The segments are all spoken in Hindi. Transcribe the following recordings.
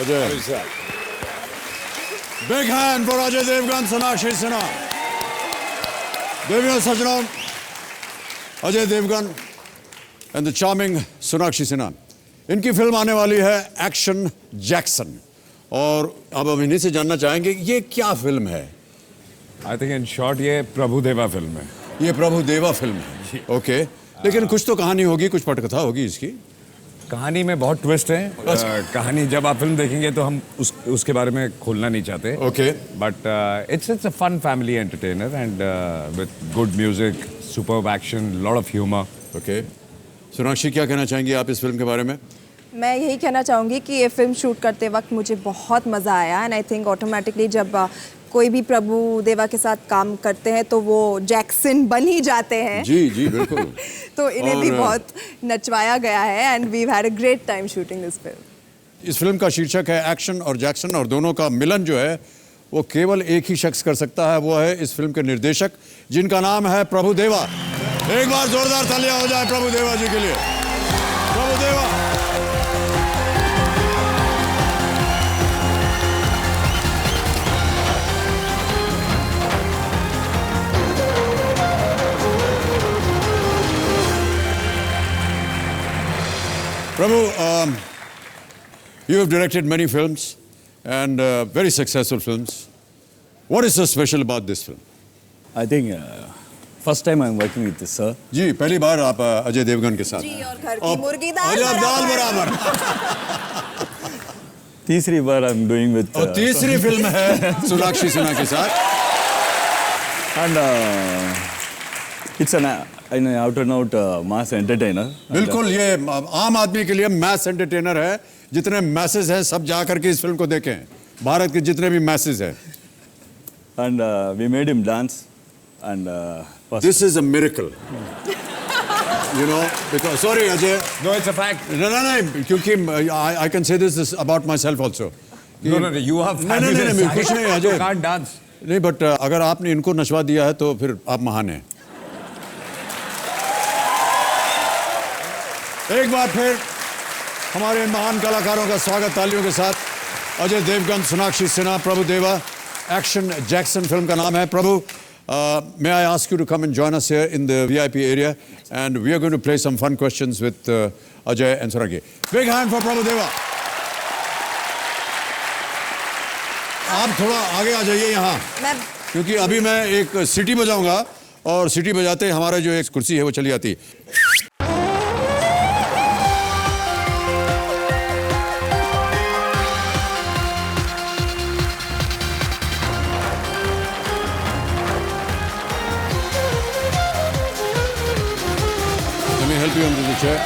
Ajay. Big hand for Ajay Devgan, Sonakshi Sinha. Deviyo Sajjanam, Ajay Devgan and the charming Sonakshi Sinha. इनकी फिल्म आने वाली है एक्शन जैक्सन और अब हम इन्हीं से जानना चाहेंगे ये क्या फिल्म है। आई थिंक इन शॉर्ट ये प्रभुदेवा फिल्म है। ये प्रभुदेवा फिल्म है, ओके। लेकिन कुछ तो कहानी होगी, कुछ पटकथा होगी इसकी। कहानी में बहुत ट्विस्ट है। कहानी जब आप फिल्म देखेंगे तो हम उसके बारे में खोलना नहीं चाहते। Okay. But it's a fun family entertainer and with good music, superb action, lot of humour. Okay. Sonakshi, क्या कहना चाहेंगे आप इस फिल्म के बारे में? मैं यही कहना चाहूँगी कि ये फिल्म शूट करते वक्त मुझे बहुत मज़ा आया एंड आई थिंक ऑटोमेटिकली जब कोई भी प्रभुदेवा के साथ काम करते हैं तो वो जैक्सन बन ही जाते हैं। जी जी बिल्कुल। तो इन्हें भी बहुत नचवाया गया है and we had a great time shooting this film. इस फिल्म का शीर्षक है एक्शन और जैक्सन और दोनों का मिलन जो है वो केवल एक ही शख्स कर सकता है, वो है इस फिल्म के निर्देशक जिनका नाम है प्रभुदेवा। एक बार जोरदार तालियां हो जाए प्रभुदेवा जी के लिए। Prabhudeva. Prabhu, you have directed many films and very successful films. What is so special about this film? I think first time I'm working with this sir. जी, पहली बार आप अजय देवगन के साथ। जी, और घर की मुर्गी दाल बराबर। तीसरी बार I'm doing with. और तीसरी फिल्म है सोनाक्षी सिन्हा के साथ। And it's an out and out mass entertainer. बिल्कुल, ये आम आदमी के लिए मैस एंटरटेनर है। जितने मैसेज हैं सब जा करके इस फिल्म को देखें। भारत के जितने भी मैसेज हैं। And we made him dance. And this is a miracle. You know, because sorry Ajay. No, it's a fact. No, क्योंकि I can say this about myself also. No, you have fabulous. नहीं, कुछ नहीं अजय। You can't dance. नहीं, बट अगर आपने इनको नचवा दिया है तो फिर आप महान हैं। एक बार फिर हमारे महान कलाकारों का स्वागत तालियों के साथ। Ajay Devgn, Sonakshi Sinha, Prabhudeva, action Jackson film का नाम है। प्रभु, may I ask you to come and join us here in the VIP area and we are going to play some fun questions with Ajay and Sonakshi. Big hand for Prabhudeva. आप थोड़ा आगे आ जाइए यहाँ, क्योंकि अभी मैं एक सीटी बजाऊंगा और सीटी बजाते हमारा जो एक कुर्सी है वो चली जाती है। Help you under the chair.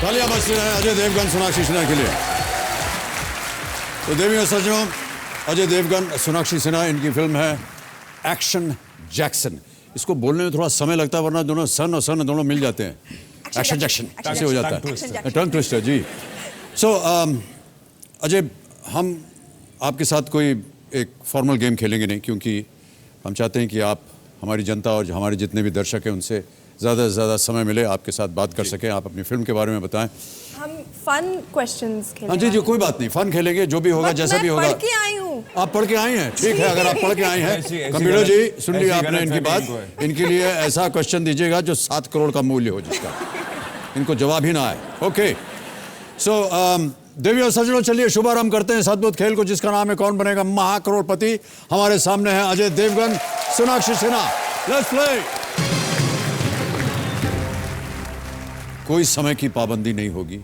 तालियां बजती रहे अजय देवगन, सोनाक्षी सिन्हा के लिए। तो देवियों सज्जनों, अजय देवगन, सोनाक्षी सिन्हा, इनकी फिल्म है एक्शन जैक्सन। इसको बोलने में थोड़ा समय लगता है वरना दोनों सन और सन दोनों मिल जाते हैं। एक्शन जैक्सन ऐसे हो जाता है, टंग ट्विस्टर। जी। सो अजय, हम आपके साथ कोई एक फॉर्मल गेम खेलेंगे नहीं, क्योंकि हम चाहते हैं कि आप हमारी जनता और हमारे जितने भी दर्शक हैं उनसे ज़्यादा से ज़्यादा समय मिले, आपके साथ बात कर सकें, आप अपनी फिल्म के बारे में बताएं। हम फन क्वेश्चंस खेलेंगे। हाँ जी जी, कोई बात नहीं, फन खेलेंगे, जो भी होगा जैसा भी होगा। मैं पढ़ के आई हूँ। आप पढ़ के आई हैं? ठीक है, अगर आप पढ़ के आई हैं। कंप्यूटर जी, सुन लिया आपने इनकी बात। इनके लिए ऐसा क्वेश्चन दीजिएगा जो 7 करोड़ का मूल्य हो, जिसका इनको जवाब ही ना आए। ओके, सो देवियों सज्जनों, चलिए शुभारंभ करते हैं इस अद्भुत खेल को जिसका नाम है कौन बनेगा महाकरोड़पति। हमारे सामने है अजय देवगन, सोनाक्षी सिन्हा। Let's play. कोई समय की पाबंदी नहीं होगी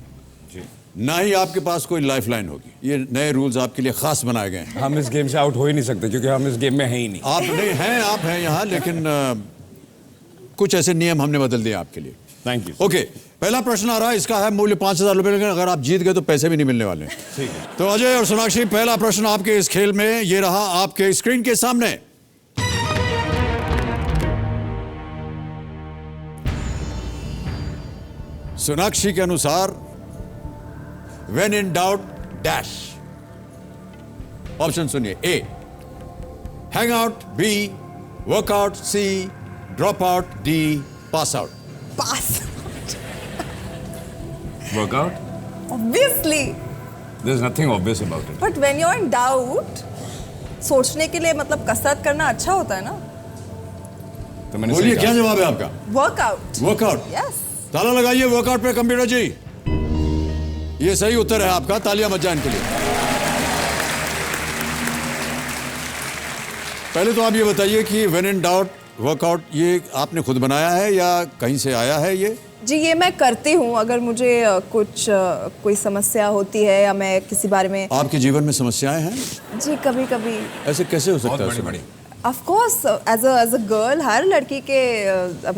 जी, ना ही आपके पास कोई लाइफलाइन होगी। ये नए रूल्स आपके लिए खास बनाए गए हैं। हम इस गेम से आउट हो ही नहीं सकते क्योंकि हम इस गेम में हैं ही नहीं। आप नहीं हैं, आप हैं यहाँ, लेकिन कुछ ऐसे नियम हमने बदल दिए आपके लिए। Thank you. ओके, पहला प्रश्न आ रहा है, इसका है मूल्य 5,000 रुपए, लेकिन अगर आप जीत गए तो पैसे भी नहीं मिलने वाले। ठीक है। तो अजय और सोनाक्षी, पहला प्रश्न आपके इस खेल में ये रहा आपके स्क्रीन के सामने। सोनाक्षी के अनुसार when in doubt dash. Option सुनिए। A hang out, B workout, C drop out, D pass out. Pass. Workout? Obviously. There's nothing obvious about it. But when you're in doubt, सोचने के लिए मतलब कसरत करना अच्छा होता है ना? तो मैंने बोलिए सही क्या कहा। जवाब है आपका? Workout. वर्कआउट। Yes. ताला लगाइए वर्कआउट पे कंप्यूटर जी। ये सही उत्तर है आपका, तालियां बजाएं इनके लिए। पहले तो आप ये बताइए कि व्हेन इन डाउट वर्कआउट ये आपने खुद बनाया है या कहीं से आया है ये? जी ये मैं करती हूँ अगर मुझे कोई समस्या होती है या मैं किसी बारे में आपके जीवन में समस्याएं हैं? जी कभी कभी ऐसे कैसे हो सकता बहुत है? बड़ी बड़ी। Of course as a girl हर लड़की के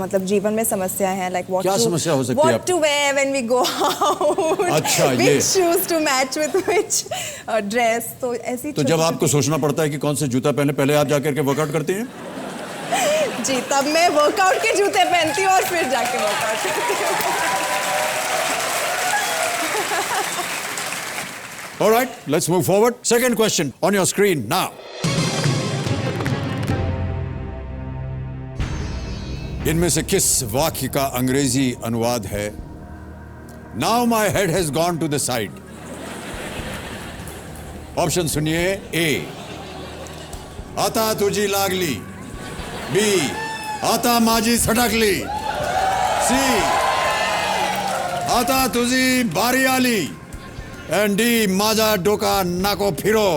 मतलब जीवन में समस्याएं हैं लाइक क्या समस्या हो सकती है व्हाट आपकी? To where when we go out अच्छा, ये। Which shoes to match with which dress तो ऐसी तो जब आपको सोचना पड़ता है कि कौन से जूता पहने, पहले आप जाकर के वर्कआउट करती हैं? जी तब मैं वर्कआउट के जूते पहनती हूँ और फिर जाके वर्कआउट करती हूँ All right, let's move forward. Second question on your screen now. इनमें से किस वाक्य का अंग्रेजी अनुवाद है Now my head has gone to the side? Option सुनिए। A. आता तुझी लागली। B. आता माझी सटकली। C. आता तुझी बारी आली। And D. माझा डोका नाको फिरो।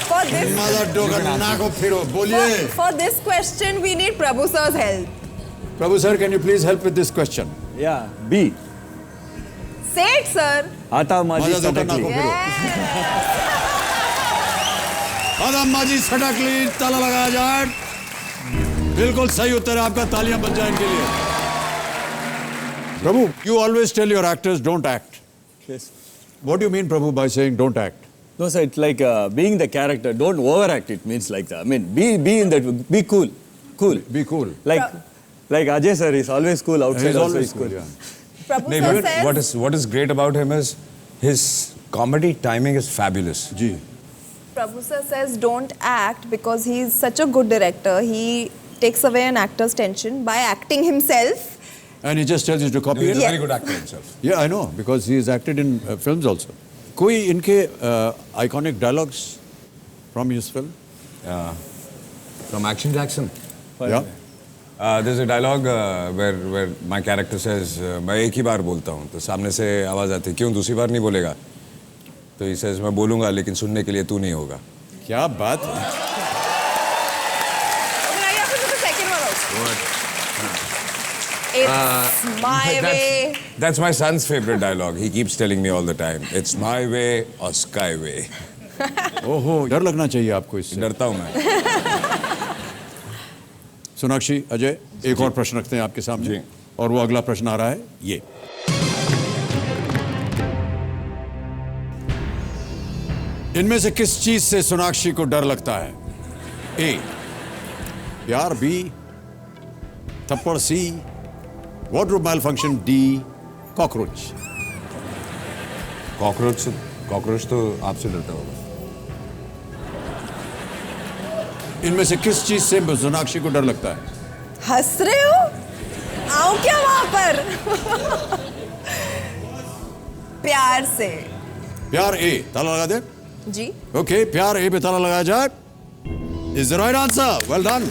for this माझा डोका नाको फिरो। बोलिए। for this question we need Prabhu sir's help Prabhu sir, can you please help with this question? Yeah, B. say it sir Ata Maji माझा डोका Satakli. नाको फिरो। आदा माझी सटकली, ताला लगाया जाए। बिल्कुल सही उत्तर है आपका, तालियां बन जाए इनके लिए। प्रभु, you always tell your actors don't act. Yes. What do you mean, Prabhu, by saying don't act? No, sir, it's like being the character. Don't overact. It means like that. I mean, be in that. Be cool. Cool. Be cool. Like Ajay sir is always cool outside. He's also always is cool, yeah. Prabhu नहीं, sir but says what is great about him is his comedy timing is fabulous. Ji. Prabhu sir says don't act because he is such a good director. He takes away an actor's tension by acting himself. And he just tells you to copy He's it. a Yeah. very good actor himself. Yeah, I know, because he has acted in films also. कोई इनके iconic dialogues from his film? From Action Jackson. Yeah. There's a dialogue where my character says, मैं एक ही बार बोलता हूँ, तो सामने से आवाज आती है, क्यों दूसरी बार नहीं बोलेगा? तो he says, मैं बोलूँगा लेकिन सुनने के लिए तू नहीं होगा. क्या बात है? It's my way. That's my son's favorite dialogue. He keeps telling me all the time, it's my way or skyway. ओहो, डर लगना चाहिए आपको इससे। डरता हूँ मैं. सोनाक्षी, अजय, एक और प्रश्न रखते हैं आपके सामने। जी। और वो अगला प्रश्न आ रहा है ये। इनमें से किस चीज से सोनाक्षी को डर लगता है? ए. प्यार। बी. थप्पड़। C. Wardrobe malfunction. D. Cockroach. Cockroach तो आपसे डरता होगा. इनमें से किस चीज से सोनाक्षी को डर लगता है? हंस रहे हो? आओ क्या वहां पर? प्यार से। प्यार। ए. ताला लगा दे। जी ओके, प्यार ए पे ताला लगाया जाए। Is the right answer. Well done.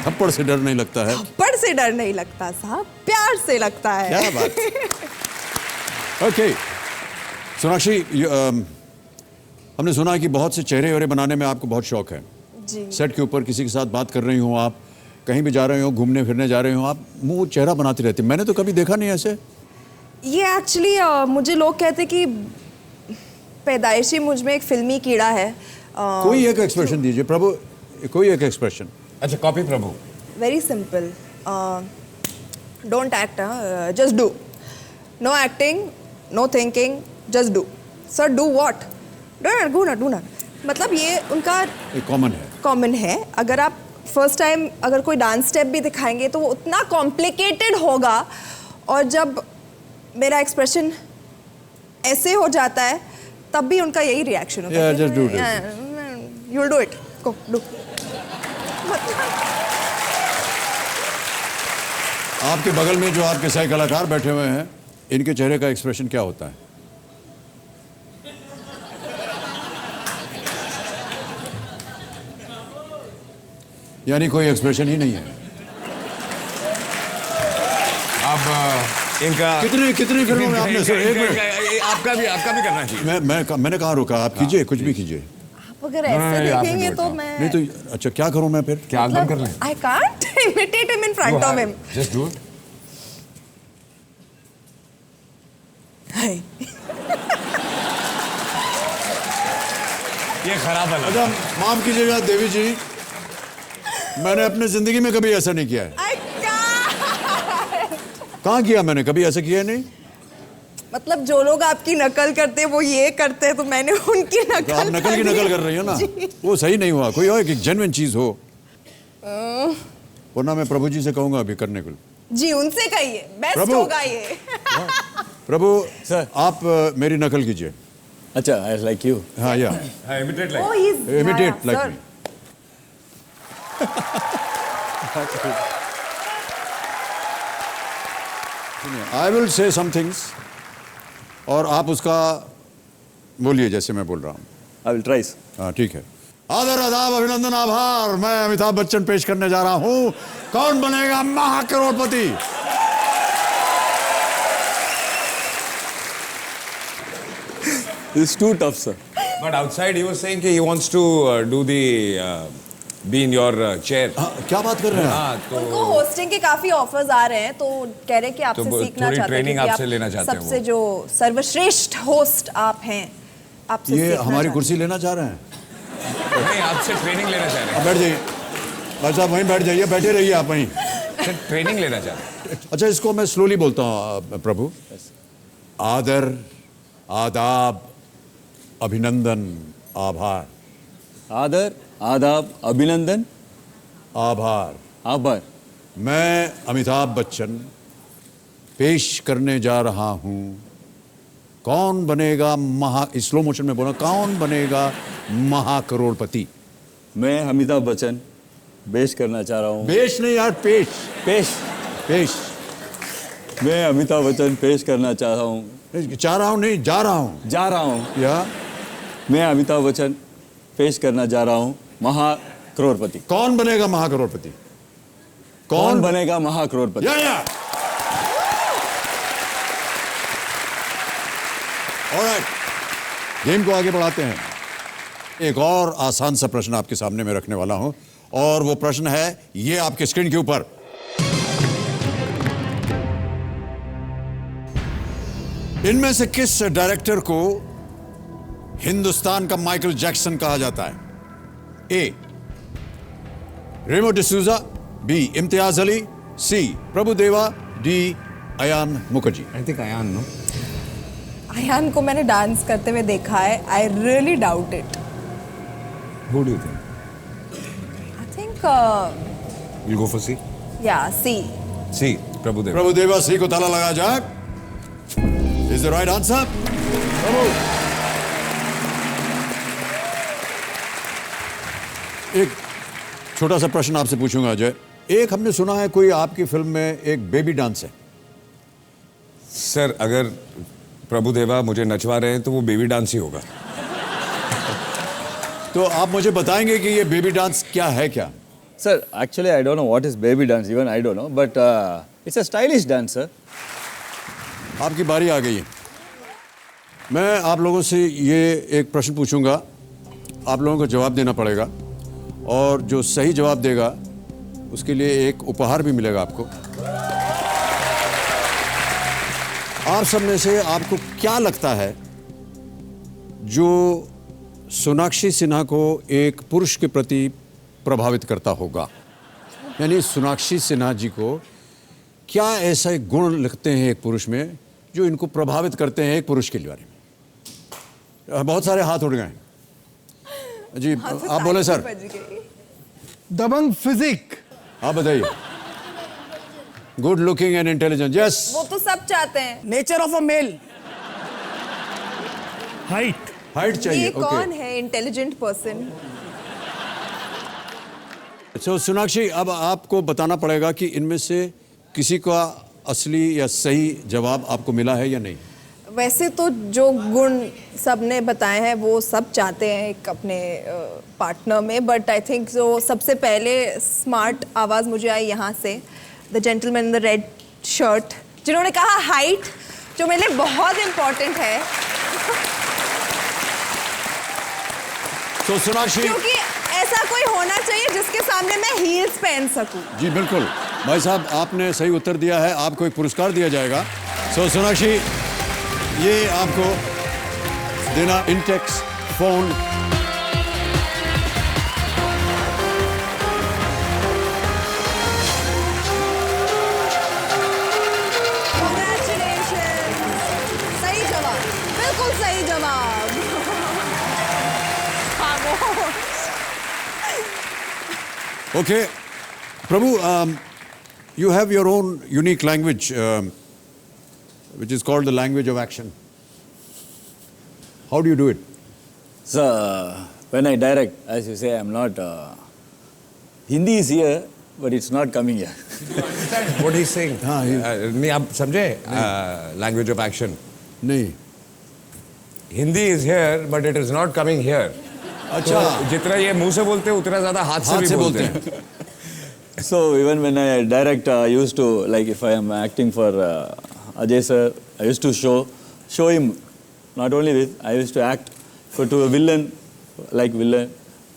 थप्पड़ से डर नहीं लगता है। थप्पड़ से डर नहीं लगता साहब, प्यार से लगता है। क्या बात। ओके सोनाक्षी, हमने सुना है कि बहुत से चेहरे वहरे बनाने में आपको बहुत शौक है। जी सेट के ऊपर किसी के साथ बात कर रही हो आप, कहीं भी जा रहे हो, घूमने फिरने जा रहे हो, आप मुंह चेहरा बनाती रहती। मैंने तो कभी देखा नहीं ऐसे। ये एक्चुअली मुझे लोग कहते कि पैदाइशी मुझ में एक फिल्मी कीड़ा है। कोई एक एक्सप्रेशन दीजिए प्रभु, कोई एक एक्सप्रेशन। अच्छा, copy Prabhu. Very simple, don't act, just do, no acting, no thinking, just do. Sir do what? Do ना, मतलब ये उनका कॉमन है। अगर आप फर्स्ट टाइम अगर कोई डांस स्टेप भी दिखाएंगे तो वो उतना कॉम्प्लिकेटेड होगा, और जब मेरा एक्सप्रेशन ऐसे हो जाता है तब भी उनका यही रिएक्शन होता है। just do it. You'll do it. Go, do. आपके बगल में जो आपके सह कलाकार बैठे हुए हैं, इनके चेहरे का एक्सप्रेशन क्या होता है? यानी कोई एक्सप्रेशन ही नहीं है। अब इनका कितनी कितनी फिल्मों में आपने सर एक मिनट आपका भी करना चाहिए। मैंने कहाँ रुका? आप कीजिए, कुछ भी कीजिए। आप अगर ऐसे देखेंगे तो मैं नहीं तो अच्छा क्या करूं मैं फिर? क्या एकदम कर लें? I can't imitate him in front of him. Just do it. Hi. ये खराब है। अच्छा माफ कीजिएगा देवी जी, मैंने अपने जिंदगी में कभी ऐसा नहीं किया है। I can't. कहाँ किया मैंने? कभी ऐसा किया नहीं। मतलब जो लोग आपकी नकल करते हैं वो ये करते हैं, तो मैंने उनकी तो नकल आप नकल की नकल कर रही हो ना, वो सही नहीं हुआ। कोई और एक जेन्युइन चीज हो, वरना मैं प्रभु जी से कहूंगा अभी करने को। जी उनसे कहिए, बेस्ट प्रभु। होगा ये। प्रभु सर। आप मेरी नकल कीजिए। अच्छा, I like you. हाँ या Imitate Oh, like. he's imitate yeah, like sir. Me. I will say some things और आप उसका बोलिए जैसे मैं बोल रहा हूँ। I will try. हाँ ठीक है। आदर आदाब अभिनंदन आभार, मैं अमिताभ बच्चन पेश करने जा रहा हूँ कौन बनेगा महाकरोड़पति। It's too tough, sir. But outside he was saying कि he wants to do the be in your chair. हाँ, क्या बात कर रहे हैं? हाँ तो उनको होस्टिंग के काफी ऑफर्स आ रहे हैं, तो कह रहे हैं कि आपसे तो सीखना थोड़ी चाहते हैं, training क्योंकि आपसे आप लेना चाहते हैं सबसे वो। जो सर्वश्रेष्ठ होस्ट आप हैं, आपसे ये सीखना हमारी चाहते कुर्सी लेना चाह रहे हैं? नहीं आपसे ट्रेनिंग लेना चाह रहे आप बैठ जाइए भाई साहब, वहीं बैठ जाइए, बैठे रहिए आप वहीं। हैं। ट्रेनिंग लेना चाह रहे हैं। अच्छा इसको मैं स्लोली बोलता हूँ प्रभु। आदर आदाब अभिनंदन आभार। आदर, आदाब, अभिनंदन, आभार। आभार। मैं अमिताभ बच्चन पेश करने जा रहा हूँ कौन बनेगा स्लो मोशन में बोला, कौन बनेगा महाकरोड़पति। मैं अमिताभ बच्चन पेश करना चाह रहा हूँ। पेश नहीं यार, पेश पेश। पेश। मैं अमिताभ बच्चन पेश करना चाह रहा हूँ। चाह रहा हूँ नहीं, जा रहा हूँ। जा रहा हूँ। या मैं अमिताभ बच्चन पेश करना जा रहा हूँ महाकरोड़पति। कौन बनेगा महाकरोड़पति? कौन बनेगा महाकरोड़पति? या ऑलराइट, गेम को आगे बढ़ाते हैं। एक और आसान सा प्रश्न आपके सामने में रखने वाला हूं और वो प्रश्न है ये आपके स्क्रीन के ऊपर। इनमें से किस डायरेक्टर को हिंदुस्तान का माइकल जैक्सन कहा जाता है? A Remo D'Souza, B Imtiaz Ali, C Prabhudeva, D Ayan Mukerji. I think Ayan, no? Ayan को मैंने डांस करते हुए देखा है, I really doubt it. Who do you think? I think You go for C. या सी। C. Prabhudev. प्रभुदेवा सी को ताला लगा जाए। Is the right answer? एक छोटा सा प्रश्न आपसे पूछूंगा अजय। एक हमने सुना है कोई आपकी फिल्म में एक बेबी डांस है। सर अगर प्रभुदेवा मुझे नचवा रहे हैं तो वो बेबी डांस ही होगा। तो आप मुझे बताएंगे कि ये बेबी डांस क्या है क्या? Sir, actually I don't know what is baby dance, even I don't know, but it's a stylish dance, sir. आपकी बारी आ गई है। मैं आप लोगों से ये एक प्रश्न पूछूंगा, आप लोगों को जवाब देना पड़ेगा और जो सही जवाब देगा उसके लिए एक उपहार भी मिलेगा आपको। आप सब में से आपको क्या लगता है जो सोनाक्षी सिन्हा को एक पुरुष के प्रति प्रभावित करता होगा? यानी सोनाक्षी सिन्हा जी को क्या ऐसे गुण लगते हैं एक पुरुष में जो इनको प्रभावित करते हैं एक पुरुष के बारे में? बहुत सारे हाथ उठ गए जी। आप बोले सर। दबंग फिजिक। आप बताइए। Good looking and intelligent. Yes, वो तो सब चाहते हैं। Nature of a male. Height. Height चाहिए। ये कौन ओके। है इंटेलिजेंट पर्सन? सो सोनाक्षी, अब आपको बताना पड़ेगा कि इनमें से किसी का असली या सही जवाब आपको मिला है या नहीं? वैसे तो जो गुण सबने बताए हैं वो सब चाहते हैं एक अपने पार्टनर में, बट आई थिंक जो सबसे पहले स्मार्ट आवाज़ मुझे आई यहाँ से, the gentleman in the red shirt, जिन्होंने कहा हाइट, जो मेरे लिए बहुत इम्पोर्टेंट है तो सोनाक्षी, क्योंकि ऐसा कोई होना चाहिए जिसके सामने मैं हील्स पहन सकूं। जी बिल्कुल भाई साहब, आपने सही उत्तर दिया है, आपको एक पुरस्कार दिया जाएगा। सो सोनाक्षी, ये आपको देना इंटेक्स फोन। Congratulations! सही जवाब, बिल्कुल सही जवाब। Okay, Prabhu, you have your own unique language, which is called the language of action. How do you do it? So, when I direct, as you say, I'm not... Hindi is here, but it's not coming here. What he's saying? नहीं आप समझे? Language of action. नहीं। Hindi is here, but it is not coming here. अच्छा, तो जितना ये मुंह से बोलते हैं उतना ज्यादा हाथ से भी बोलते हैं। So, even when I direct, I used to, like if I am acting for Ajay sir, I used to show him, not only this, I used to act to a villain, like villain,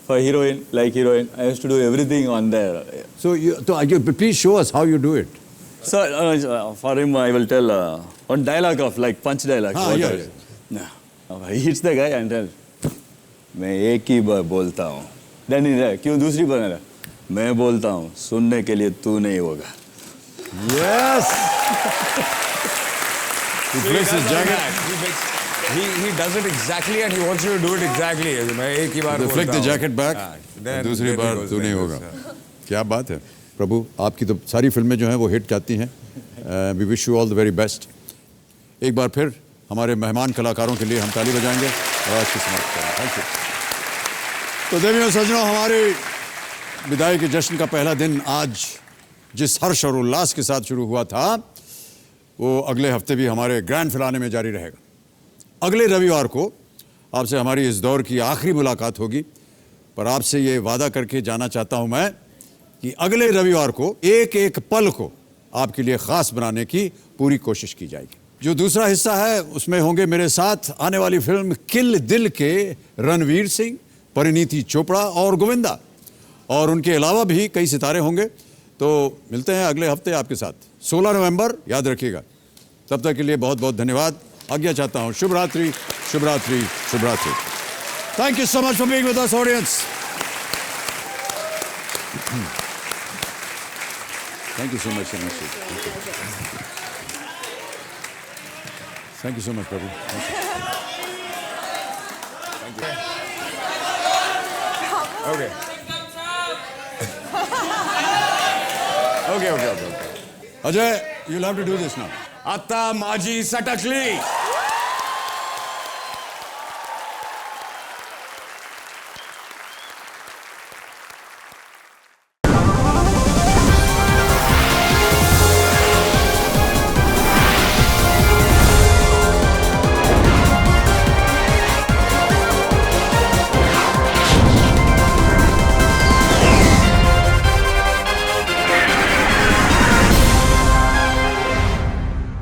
for heroine, like heroine. I used to do everything on there. So please show us how you do it. So, for him, I will tell one dialogue of like punch dialogue. Yeah. He hits the guy and tells, मैं एक ही बार बोलता हूँ. Then he said, क्यों दूसरी बार मेरा? मैं बोलता हूँ, सुनने के लिए तू नहीं होगा. Yes. He flicks his jacket. He does it exactly and he wants you to do it exactly. मैं एक ही बार They flick the jacket back. Then दूसरी बार goes तू नहीं like होगा. this. क्या बात है प्रभु, आपकी तो सारी फिल्में जो हैं वो हिट जाती हैं. We wish you all the very best. एक बार फिर हमारे मेहमान कलाकारों के लिए हम ताली बजाएंगे और आज की समाप्त करेंगे. Thank you. तो देवियों सज्जनों, हमारे विदाई के जश्न का पहला दिन आज जिस हर्ष और उल्लास के साथ शुरू हुआ था, वो अगले हफ्ते भी हमारे ग्रैंड फिनाले में जारी रहेगा. अगले रविवार को आपसे हमारी इस दौर की आखिरी मुलाकात होगी, पर आपसे ये वादा करके जाना चाहता हूं मैं कि अगले रविवार को एक एक पल को आपके लिए ख़ास बनाने की पूरी कोशिश की जाएगी. जो दूसरा हिस्सा है उसमें होंगे मेरे साथ आने वाली फिल्म किल दिल के रणवीर सिंह, परिणीति चोपड़ा और गोविंदा, और उनके अलावा भी कई सितारे होंगे. तो मिलते हैं अगले हफ्ते आपके साथ 16 नवंबर, याद रखिएगा. तब तक के लिए बहुत बहुत धन्यवाद. आज्ञा चाहता हूं. शुभ रात्रि, शुभ रात्रि, शुभ रात्रि. Thank you so much for being with us audience. Thank you so much. Thank you so much Prabhu. Okay. Okay. Ajay, you'll have to do this now. आता माझी सटकली.